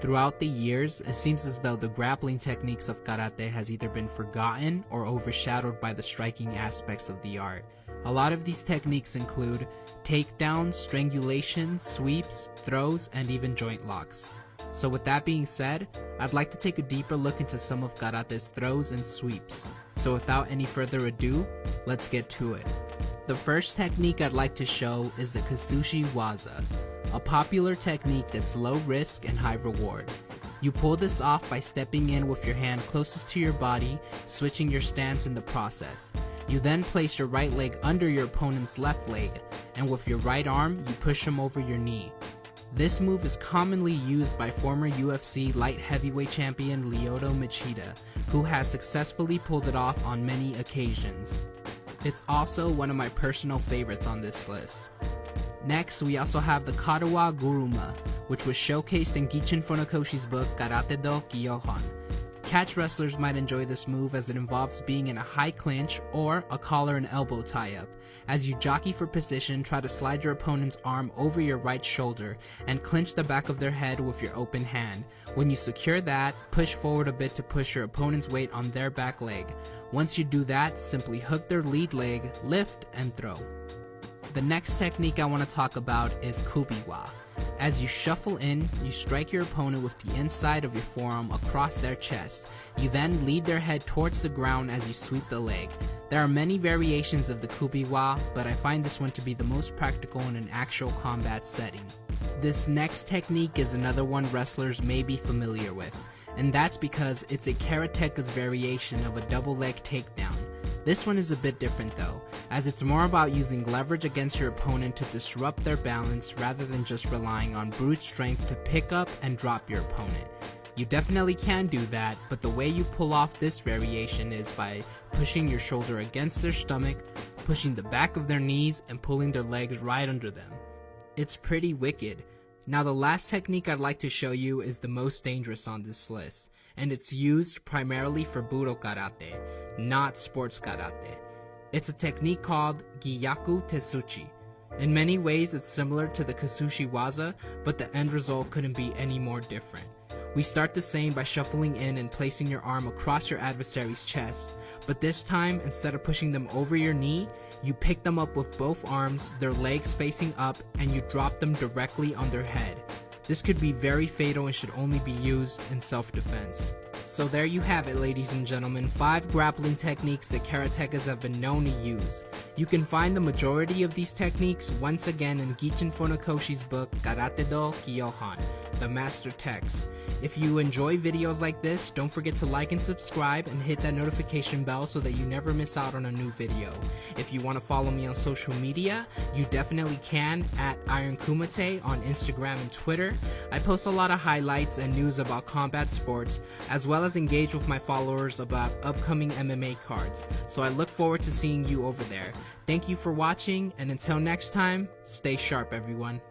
Throughout the years, it seems as though the grappling techniques of karate has either been forgotten or overshadowed by the striking aspects of the art. A lot of these techniques include takedowns, strangulation, sweeps, throws, and even joint locks. So with that being said, I'd like to take a deeper look into some of karate's throws and sweeps. So without any further ado, let's get to it. The first technique I'd like to show is the Kasushi Waza, a popular technique that's low risk and high reward. You pull this off by stepping in with your hand closest to your body, switching your stance in the process. You then place your right leg under your opponent's left leg, and with your right arm, you push him over your knee. This move is commonly used by former UFC light heavyweight champion Lyoto Machida, who has successfully pulled it off on many occasions. It's also one of my personal favorites on this list. Next, we also have the Karawa Guruma, which was showcased in Gichin Funakoshi's book Karate do Kyohan. Catch wrestlers might enjoy this move as it involves being in a high clinch or a collar and elbow tie-up. As you jockey for position, try to slide your opponent's arm over your right shoulder and clinch the back of their head with your open hand. When you secure that, push forward a bit to push your opponent's weight on their back leg. Once you do that, simply hook their lead leg, lift, and throw. The next technique I want to talk about is kubiwa. As you shuffle in, you strike your opponent with the inside of your forearm across their chest. You then lead their head towards the ground as you sweep the leg. There are many variations of the kubiwa, but I find this one to be the most practical in an actual combat setting. This next technique is another one wrestlers may be familiar with, and that's because it's a karateka's variation of a double leg takedown. This one is a bit different though, as it's more about using leverage against your opponent to disrupt their balance rather than just relying on brute strength to pick up and drop your opponent. You definitely can do that, but the way you pull off this variation is by pushing your shoulder against their stomach, pushing the back of their knees, and pulling their legs right under them. It's pretty wicked. Now the last technique I'd like to show you is the most dangerous on this list, and it's used primarily for Budo Karate, not sports karate. It's a technique called Gyaku Tetsuchi. In many ways it's similar to the Kasushi Waza, but the end result couldn't be any more different. We start the same by shuffling in and placing your arm across your adversary's chest, but this time, instead of pushing them over your knee, you pick them up with both arms, their legs facing up, and you drop them directly on their head. This could be very fatal and should only be used in self-defense. So there you have it, ladies and gentlemen, 5 grappling techniques that karatekas have been known to use. You can find the majority of these techniques once again in Gichin Funakoshi's book Karate do Kyohan, the master text. If you enjoy videos like this, don't forget to like and subscribe and hit that notification bell so that you never miss out on a new video. If you want to follow me on social media, you definitely can at Iron Kumite on Instagram and Twitter. I post a lot of highlights and news about combat sports, as well as engage with my followers about upcoming MMA cards. So I look forward to seeing you over there. Thank you for watching, and until next time, stay sharp everyone.